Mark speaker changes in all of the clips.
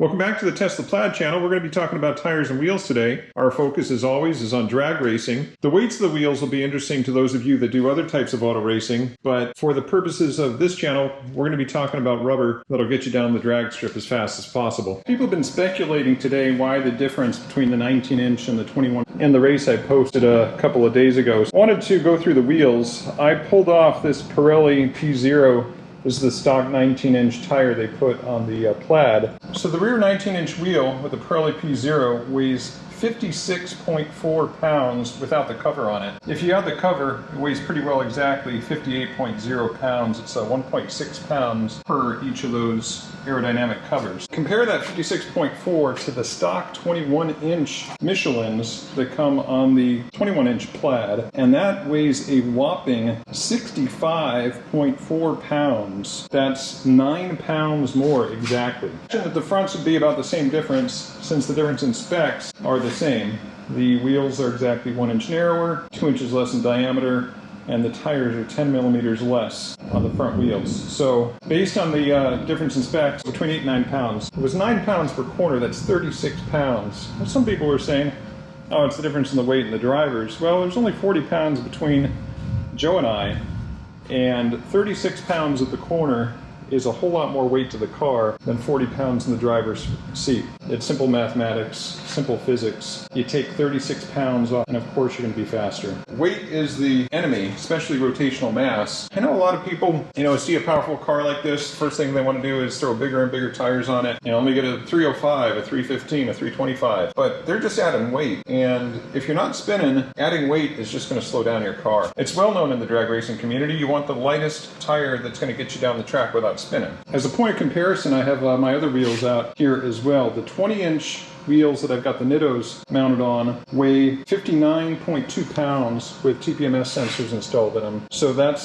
Speaker 1: Welcome back to the Tesla Plaid channel. We're going to be talking about tires and wheels today. Our focus, as always, is on drag racing. The weights of the wheels will be interesting to those of you that do other types of auto racing, but for the purposes of this channel, we're going to be talking about rubber that'll get you down the drag strip as fast as possible. People have been speculating today why the difference between the 19-inch and the 21 in the race I posted a couple of days ago. I wanted to go through the wheels. I pulled off this Pirelli P0. This is the stock 19-inch tire they put on the Plaid. So the rear 19-inch wheel with the Pirelli P0 weighs 56.4 pounds without the cover on it. If you have the cover, it weighs pretty well exactly 58.0 pounds. It's 1.6 pounds per each of those aerodynamic covers. Compare that 56.4 to the stock 21-inch Michelins that come on the 21-inch Plaid, and that weighs a whopping 65.4 pounds. That's 9 pounds more exactly. The fronts would be about the same difference since the difference in specs are the same. The wheels are exactly 1 inch narrower, 2 inches less in diameter, and the tires are 10 millimeters less on the front wheels. So based on the difference in specs, between 8 and 9 pounds. It was 9 pounds per corner, that's 36 pounds. Well, some people were saying, oh, it's the difference in the weight in the drivers. Well, there's only 40 pounds between Joe and I, and 36 pounds at the corner is a whole lot more weight to the car than 40 pounds in the driver's seat. It's simple mathematics, simple physics. You take 36 pounds off, and of course you're going to be faster. Weight is the enemy, especially rotational mass. I know a lot of people, see a powerful car like this, first thing they want to do is throw bigger and bigger tires on it. Let me get a 305, a 315, a 325. But they're just adding weight. And if you're not spinning, adding weight is just going to slow down your car. It's well known in the drag racing community. You want the lightest tire that's going to get you down the track without spinning. As a point of comparison, I have my other wheels out here as well. The 20-inch wheels that I've got the Nittos mounted on weigh 59.2 pounds with TPMS sensors installed in them. So that's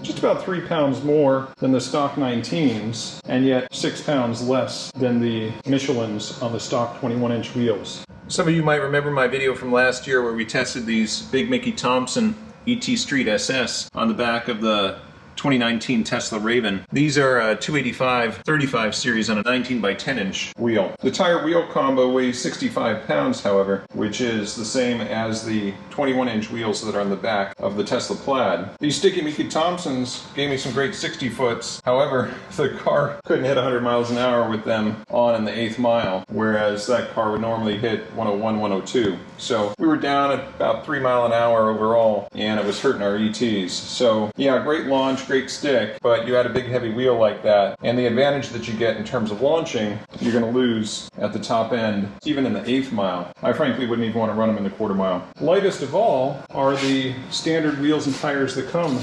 Speaker 1: just about 3 pounds more than the stock 19s, and yet 6 pounds less than the Michelins on the stock 21-inch wheels. Some of you might remember my video from last year where we tested these Big Mickey Thompson ET Street SS on the back of the 2019 Tesla Raven. These are 285 35 series on a 19 by 10 inch wheel. The tire wheel combo weighs 65 pounds, however, which is the same as the 21-inch wheels that are on the back of the Tesla Plaid. These Sticky Mickey Thompsons gave me some great 60 foots. However, the car couldn't hit 100 miles an hour with them on in the 8th mile, whereas that car would normally hit 101, 102. So we were down at about 3 miles an hour overall, and it was hurting our ETs. So yeah, great launch, great stick, but you had a big heavy wheel like that, and the advantage that you get in terms of launching, you're going to lose at the top end, even in the 8th mile. I frankly wouldn't even want to run them in the quarter mile. Lightest of all are the standard wheels and tires that come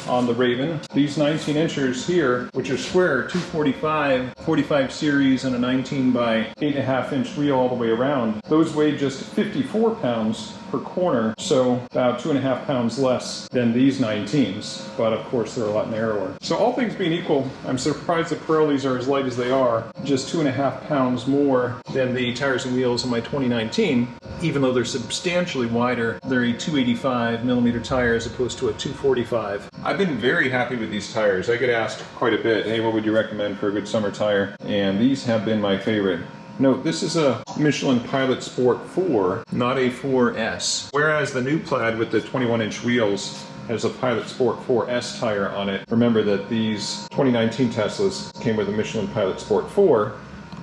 Speaker 1: on the Raven. These 19-inchers here, which are square, 245, 45 series and a 19 by 8.5 inch wheel all the way around, those weigh just 54 pounds per corner, so about 2.5 pounds less than these 19s, but of course they're a lot narrower. So all things being equal, I'm surprised the Pirellis are as light as they are, just 2.5 pounds more than the tires and wheels on my 2019, even though they're substantially wider. They're a 285 millimeter tire as opposed to a 245. I've been very happy with these tires. I get asked quite a bit, hey, what would you recommend for a good summer tire? And these have been my favorite. Note, this is a Michelin Pilot Sport 4, not a 4S. Whereas the new Plaid with the 21-inch wheels has a Pilot Sport 4S tire on it. Remember that these 2019 Teslas came with a Michelin Pilot Sport 4,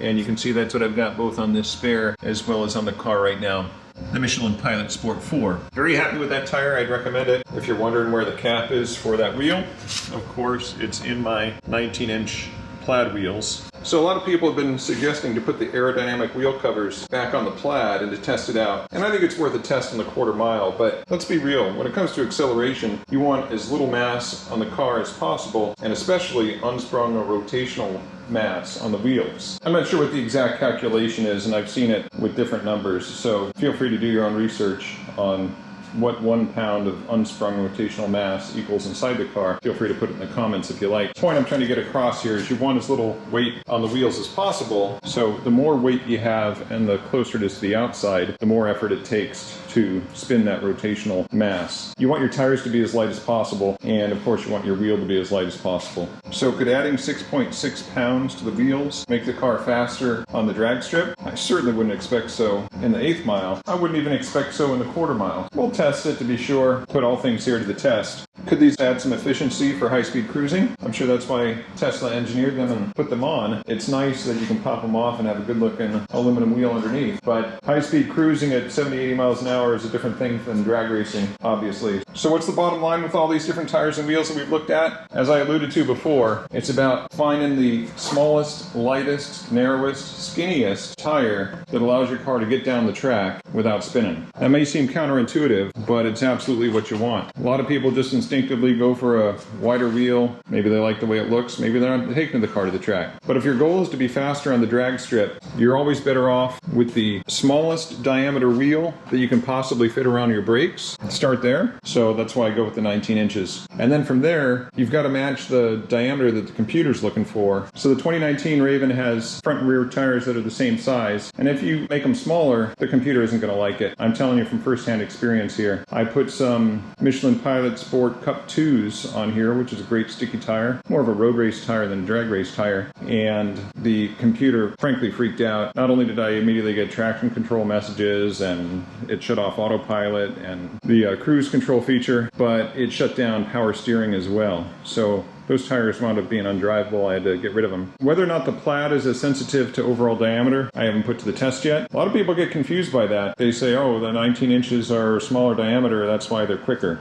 Speaker 1: and you can see that's what I've got both on this spare as well as on the car right now. The Michelin Pilot Sport 4. Very happy with that tire. I'd recommend it. If you're wondering where the cap is for that wheel, of course, it's in my 19-inch Plaid wheels. So a lot of people have been suggesting to put the aerodynamic wheel covers back on the Plaid and to test it out. And I think it's worth a test on the quarter mile, but let's be real. When it comes to acceleration, you want as little mass on the car as possible, and especially unsprung or rotational mass on the wheels. I'm not sure what the exact calculation is, and I've seen it with different numbers, so feel free to do your own research on what 1 pound of unsprung rotational mass equals inside the car. Feel free to put it in the comments if you like. The point I'm trying to get across here is you want as little weight on the wheels as possible, so the more weight you have and the closer it is to the outside, the more effort it takes to spin that rotational mass. You want your tires to be as light as possible, and of course you want your wheel to be as light as possible. So could adding 6.6 pounds to the wheels make the car faster on the drag strip? I certainly wouldn't expect so in the 1/8 mile. I wouldn't even expect so in the 1/4 mile. We'll test it to be sure, put all things here to the test. Could these add some efficiency for high-speed cruising? I'm sure that's why Tesla engineered them and put them on. It's nice that you can pop them off and have a good-looking aluminum wheel underneath, but high-speed cruising at 70, 80 miles an hour is a different thing than drag racing, obviously. So what's the bottom line with all these different tires and wheels that we've looked at? As I alluded to before, it's about finding the smallest, lightest, narrowest, skinniest tire that allows your car to get down the track without spinning. That may seem counterintuitive, but it's absolutely what you want. A lot of people just instinctively go for a wider wheel. Maybe they like the way it looks. Maybe they're not taking the car to the track. But if your goal is to be faster on the drag strip, you're always better off with the smallest diameter wheel that you can possibly fit around your brakes. Start there. So that's why I go with the 19 inches. And then from there, you've got to match the diameter that the computer's looking for. So the 2019 Raven has front and rear tires that are the same size. And if you make them smaller, the computer isn't going to like it. I'm telling you from first-hand experience here. I put some Michelin Pilot Sport Cup 2s on here, which is a great sticky tire. More of a road race tire than a drag race tire. And the computer frankly freaked out. Not only did I immediately get traction control messages and it shut off autopilot and the cruise control feature, but it shut down power steering as well. So those tires wound up being undrivable. I had to get rid of them. Whether or not the Plaid is as sensitive to overall diameter, I haven't put to the test yet. A lot of people get confused by that. They say, oh, the 19 inches are smaller diameter, that's why they're quicker.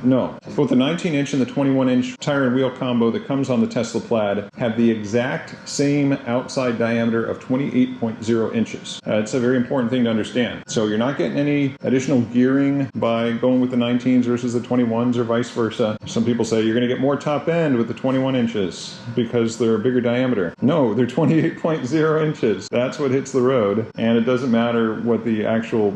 Speaker 1: No. Both the 19-inch and the 21-inch tire and wheel combo that comes on the Tesla Plaid have the exact same outside diameter of 28.0 inches. It's a very important thing to understand. So you're not getting any additional gearing by going with the 19s versus the 21s or vice versa. Some people say you're going to get more top end with the 21 inches because they're a bigger diameter. No, they're 28.0 inches. That's what hits the road, and it doesn't matter what the actual,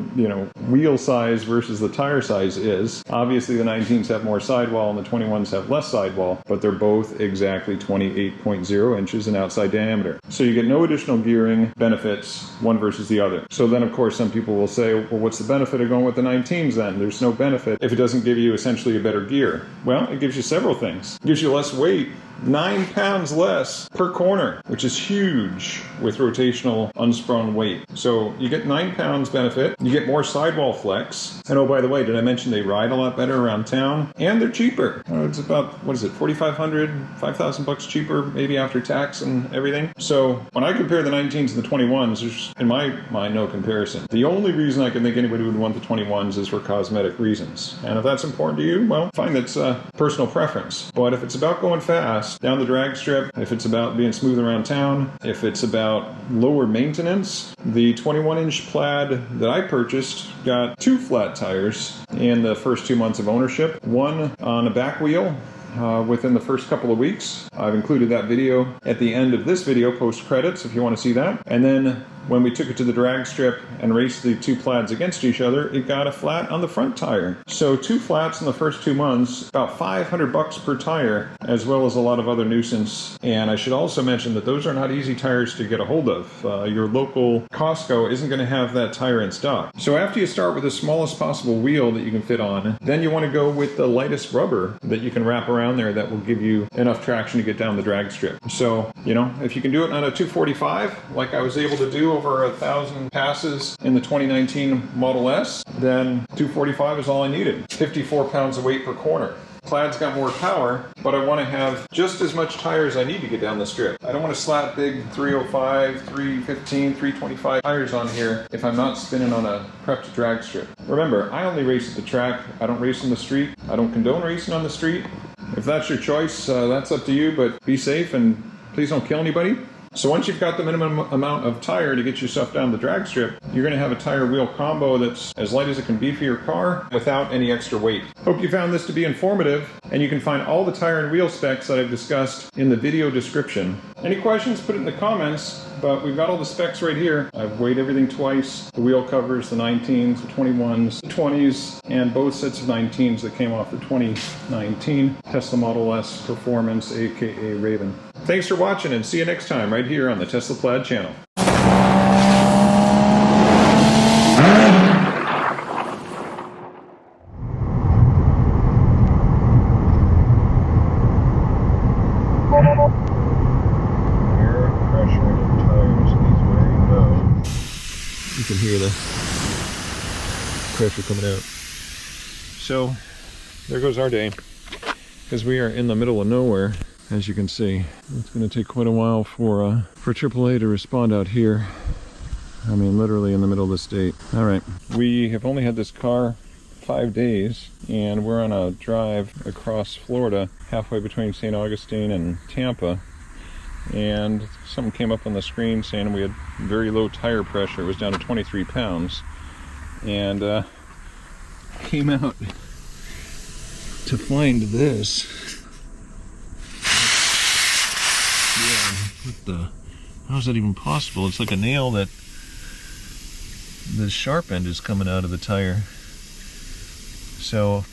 Speaker 1: wheel size versus the tire size is. Obviously, the 19s have more sidewall and the 21s have less sidewall, but they're both exactly 28.0 inches in outside diameter. So you get no additional gearing benefits one versus the other. So then, of course, some people will say, well, what's the benefit of going with the 19s then? There's no benefit if it doesn't give you essentially a better gear. Well, it gives you several things. It gives you less weight, 9 pounds less per corner, which is huge with rotational unsprung weight. So you get 9 pounds benefit, you get more sidewall flex, and oh, by the way, did I mention they ride a lot better around town? And they're cheaper. It's about, $4,500, $5,000 cheaper, maybe after tax and everything. So when I compare the 19s and the 21s, there's, in my mind, no comparison. The only reason I can think anybody would want the 21s is for cosmetic reasons. And if that's important to you, well, fine, that's personal preference. But if it's about going fast, down the drag strip, if it's about being smooth around town, if it's about lower maintenance, the 21-inch Plaid that I purchased got 2 flat tires in the first 2 months of ownership. One on a back wheel within the first couple of weeks. I've included that video at the end of this video, post credits, if you want to see that. And then when we took it to the drag strip and raced the 2 Plaids against each other, it got a flat on the front tire. So 2 flats in the first 2 months, about $500 per tire, as well as a lot of other nuisance. And I should also mention that those are not easy tires to get a hold of. Your local Costco isn't going to have that tire in stock. So after you start with the smallest possible wheel that you can fit on, then you want to go with the lightest rubber that you can wrap around there that will give you enough traction to get down the drag strip. So, if you can do it on a 245, like I was able to do over 1,000 passes in the 2019 Model S, then 245 is all I needed. 54 pounds of weight per corner. Plaid's got more power, but I want to have just as much tire as I need to get down the strip. I don't want to slap big 305, 315, 325 tires on here if I'm not spinning on a prep to drag strip. Remember, I only race at the track. I don't race on the street. I don't condone racing on the street. If that's your choice, that's up to you, but be safe and please don't kill anybody. So once you've got the minimum amount of tire to get yourself down the drag strip, you're going to have a tire wheel combo that's as light as it can be for your car without any extra weight. Hope you found this to be informative, and you can find all the tire and wheel specs that I've discussed in the video description. Any questions, put it in the comments, but we've got all the specs right here. I've weighed everything twice: the wheel covers, the 19s, the 21s, the 20s, and both sets of 19s that came off the 2019 Tesla Model S Performance, aka Raven. Thanks for watching, and see you next time right here on the Tesla Plaid channel. Air pressure in the tires is very low. You can hear the pressure coming out. So there goes our day, because we are in the middle of nowhere. As you can see, it's going to take quite a while for AAA to respond out here. I mean, literally in the middle of the state. All right, we have only had this car 5 days, and we're on a drive across Florida, halfway between St. Augustine and Tampa. And something came up on the screen saying we had very low tire pressure. It was down to 23 pounds. And came out to find this. What the? How is that even possible? It's like a nail that the sharp end is coming out of the tire. So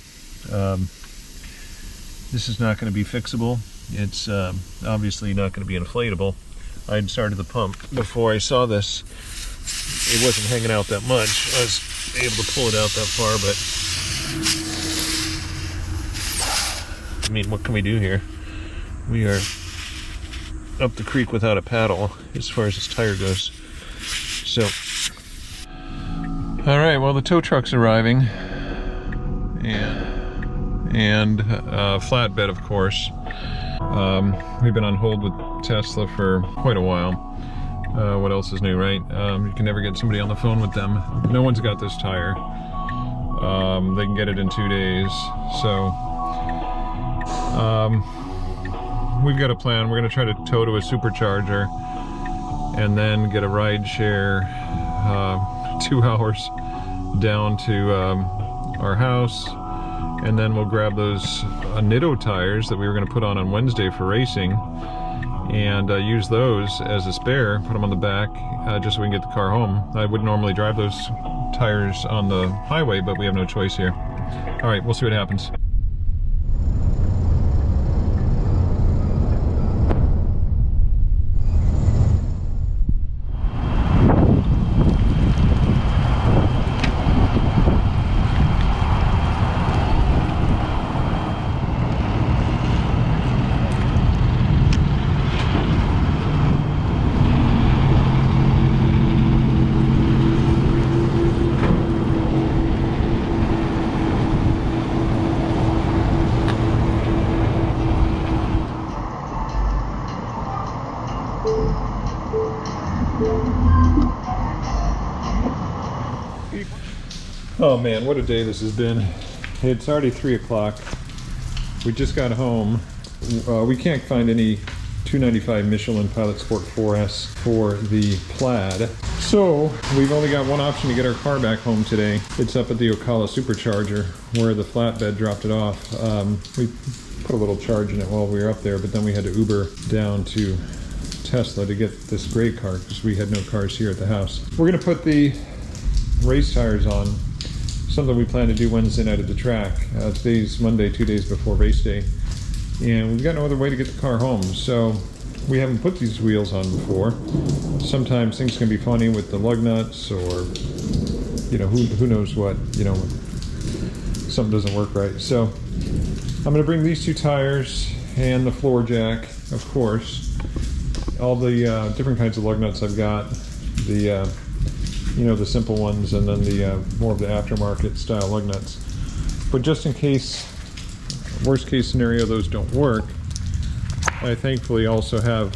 Speaker 1: this is not going to be fixable. It's obviously not going to be inflatable. I had started the pump before I saw this. It wasn't hanging out that much. I was able to pull it out that far, but I mean, what can we do here? We are up the creek without a paddle as far as this tire goes. So, all right, well, the tow truck's arriving, and Flatbed, of course. We've been on hold with Tesla for quite a while. What else is new, right? You can never get somebody on the phone with them. No one's got this tire. They can get it in 2 days. So we've got a plan. We're going to try to tow to a supercharger and then get a ride share 2 hours down to our house, and then we'll grab those Nittos tires that we were going to put on Wednesday for racing and use those as a spare, put them on the back just so we can get the car home. I would normally drive those tires on the highway, but we have no choice here. All right, we'll see what happens. Oh man, what a day this has been. It's already 3 o'clock. We just got home. We can't find any 295 Michelin Pilot Sport 4S for the Plaid. So we've only got one option to get our car back home today. It's up at the Ocala Supercharger where the Flatbed dropped it off. We put a little charge in it while we were up there, but then we had to Uber down to Tesla to get this gray car because we had no cars here at the house. We're gonna put the race tires on, something we plan to do Wednesday night at the track. Today's Monday, 2 days before race day, and we've got no other way to get the car home, so we haven't put these wheels on before. Sometimes things can be funny with the lug nuts, or you know, who knows what, you know, something doesn't work right. So I'm going to bring these 2 tires and the floor jack, of course, all the different kinds of lug nuts I've got, the you know, the simple ones, and then the more of the aftermarket style lug nuts. But just in case, worst case scenario, those don't work, I thankfully also have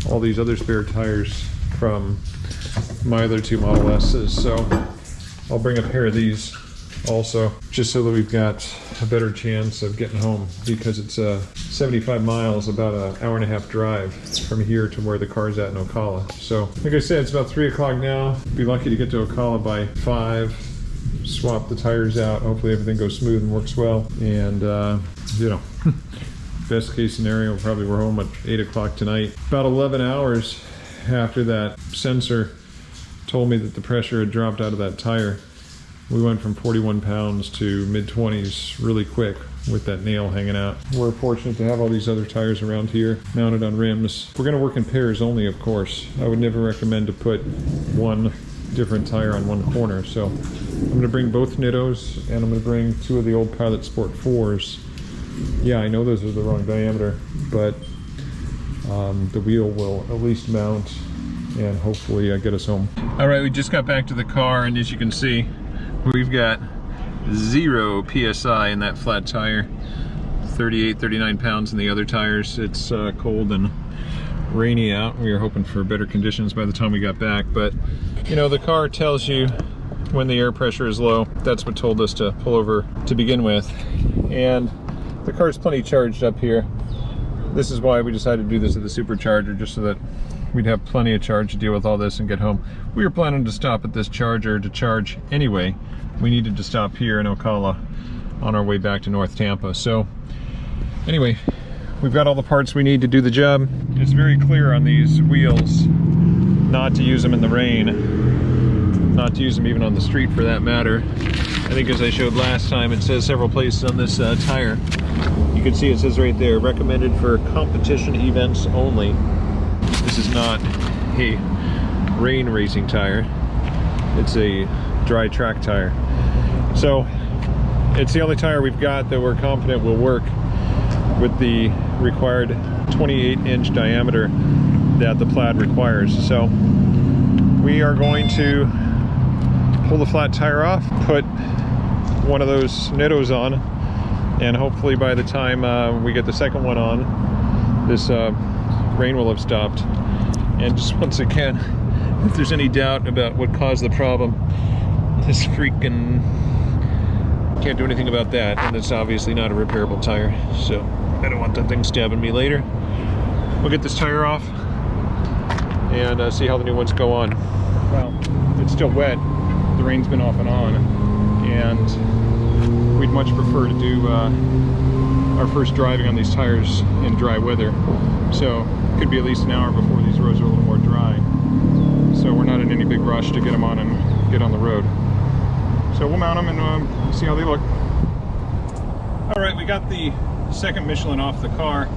Speaker 1: all these other spare tires from my other 2 Model S's. So I'll bring a pair of these also, just so that we've got a better chance of getting home, because it's 75 miles, about an hour-and-a-half drive from here to where the car's at in Ocala. So, like I said, it's about 3 o'clock now. Be lucky to get to Ocala by 5. Swap the tires out. Hopefully everything goes smooth and works well. And, you know, best case scenario, probably we're home at 8 o'clock tonight. About 11 hours after that sensor told me that the pressure had dropped out of that tire, we went from 41 pounds to mid-20s really quick with that nail hanging out. We're fortunate to have all these other tires around here mounted on rims. We're gonna work in pairs only, of course. I would never recommend to put one different tire on one corner. So I'm gonna bring both Nittos, and I'm gonna bring 2 of the old Pilot Sport 4s. Yeah, I know those are the wrong diameter, but the wheel will at least mount and hopefully get us home. All right, we just got back to the car, and as you can see, we've got 0 PSI in that flat tire, 38, 39 pounds in the other tires. It's cold and rainy out. We were hoping for better conditions by the time we got back, but you know, the car tells you when the air pressure is low. That's what told us to pull over to begin with, and the car's plenty charged up here. This is why we decided to do this at the supercharger, just so that we'd have plenty of charge to deal with all this and get home. We were planning to stop at this charger to charge anyway. We needed to stop here in Ocala on our way back to North Tampa. So anyway, we've got all the parts we need to do the job. It's very clear on these wheels not to use them in the rain, not to use them even on the street for that matter. I think as I showed last time, it says several places on this tire. You can see it says right there, recommended for competition events only. This is not a rain racing tire. It's a dry track tire. So it's the only tire we've got that we're confident will work with the required 28-inch diameter that the Plaid requires. So we are going to pull the flat tire off, put one of those Nittos on, and hopefully by the time we get the second one on, this rain will have stopped. And just once again, if there's any doubt about what caused the problem, this freaking can't do anything about that, and it's obviously not a repairable tire, so I don't want that thing stabbing me later. We'll get this tire off and see how the new ones go on. Well, it's still wet. The rain's been off and on, and we'd much prefer to do our first driving on these tires in dry weather. So it could be at least an hour before these roads are a little more dry. So we're not in any big rush to get them on and get on the road. So we'll mount them and see how they look. All right, we got the second Michelin off the car,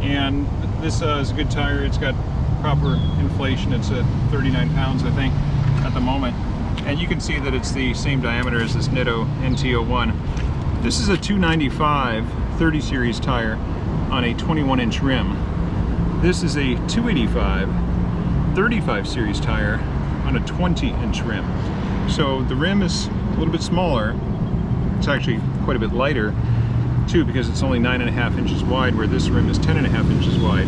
Speaker 1: and this is a good tire. It's got proper inflation. It's at 39 pounds, I think, at the moment. And you can see that it's the same diameter as this Nitto NT01. This is a 295 30 series tire on a 21-inch rim. This is a 285 35 series tire on a 20-inch rim. So the rim is a little bit smaller. It's actually quite a bit lighter too, because it's only 9.5 inches wide, where this rim is 10.5 inches wide.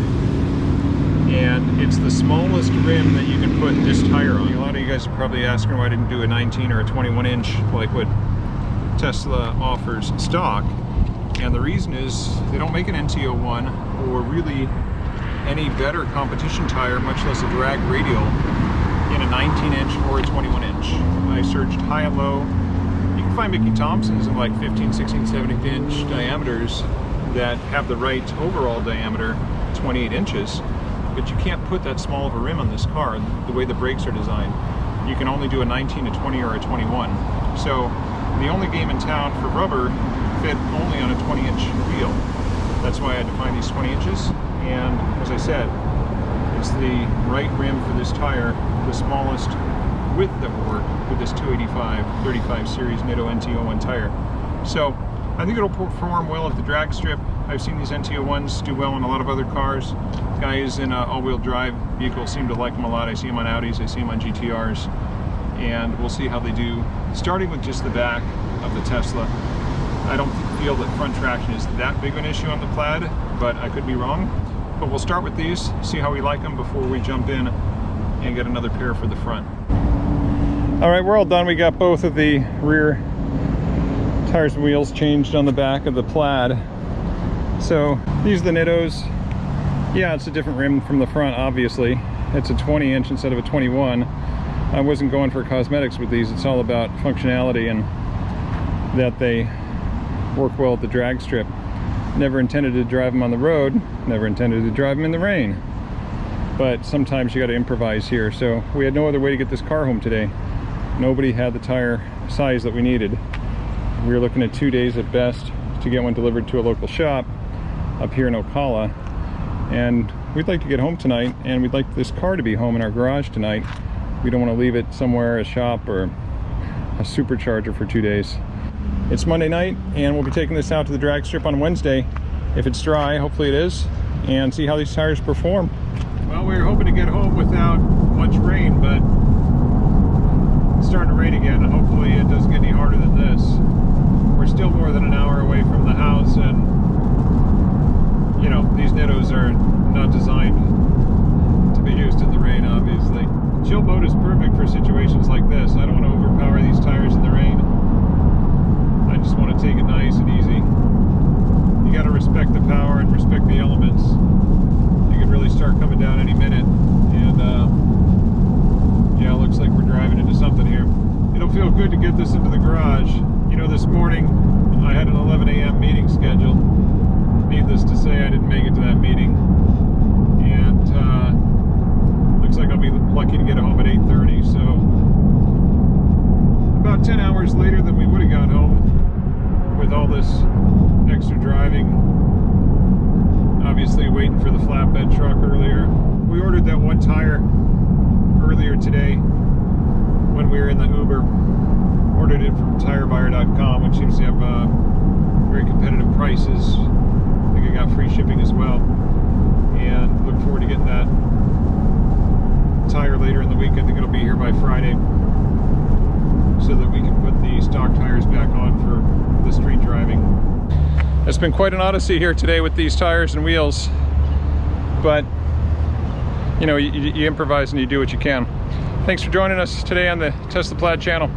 Speaker 1: And it's the smallest rim that you can put this tire on. A lot of you guys are probably asking why I didn't do a 19 or a 21 inch like what Tesla offers stock. And the reason is they don't make an NT01 or really any better competition tire, much less a drag radial, in a 19 inch or a 21 inch. I searched high and low. You can find Mickey Thompsons in like 15, 16, 17 inch diameters that have the right overall diameter, 28 inches. But you can't put that small of a rim on this car, the way the brakes are designed. You can only do a 19, a 20, or a 21. So the only game in town for rubber fit only on a 20-inch wheel. That's why I had to find these 20 inches. And as I said, it's the right rim for this tire, the smallest width that will work with this 285 35 series Nitto NT01 tire. So I think it'll perform well at the drag strip. I've seen these NT01s do well in a lot of other cars. Guys in all-wheel drive vehicles seem to like them a lot. I see them on Audis, I see them on GTRs, and we'll see how they do, starting with just the back of the Tesla. I don't feel that front traction is that big of an issue on the Plaid, but I could be wrong. But we'll start with these, see how we like them before we jump in and get another pair for the front. All right, we're all done. We got both of the rear Tires and wheels changed on the back of the Plaid. So these are the Nittos. Yeah, it's a different rim from the front, obviously. It's a 20-inch instead of a 21. I wasn't going for cosmetics with these. It's all about functionality and that they work well at the drag strip. Never intended to drive them on the road, never intended to drive them in the rain. But sometimes you got to improvise here. So we had no other way to get this car home today. Nobody had the tire size that we needed. We were looking at 2 days at best to get one delivered to a local shop up here in Ocala. And we'd like to get home tonight, and we'd like this car to be home in our garage tonight. We don't want to leave it somewhere, a shop or a supercharger for 2 days. It's Monday night, and we'll be taking this out to the drag strip on Wednesday. If it's dry, hopefully it is, and see how these tires perform. Well, we were hoping to get home without much rain, but it's starting to rain again, and hopefully it doesn't get any harder than this. We're still more than an hour away from the house, and you know, these Nittos are not designed to be used in the rain, obviously. Chill boat is perfect for situations like this. I don't want to overpower these tires in the rain. I just want to take it nice and easy. You got to respect the power and respect the elements. You could really start coming down any minute. And yeah, it looks like we're driving into something here. It'll feel good to get this into the garage. You know, this morning I had an 11 a.m. meeting scheduled. Needless to say, I didn't make it to that meeting. And looks like I'll be lucky to get home at 8:30. So about 10 hours later than we would have got home with all this extra driving. Obviously waiting for the flatbed truck earlier. We ordered that one tire earlier today when we were in the Uber. Ordered it from tirebuyer.com, which seems to have very competitive prices. I think I got free shipping as well. And look forward to getting that tire later in the week. I think it'll be here by Friday, so that we can put the stock tires back on for the street driving. It's been quite an odyssey here today with these tires and wheels, but you know, you improvise and you do what you can. Thanks for joining us today on the Test the Plaid channel.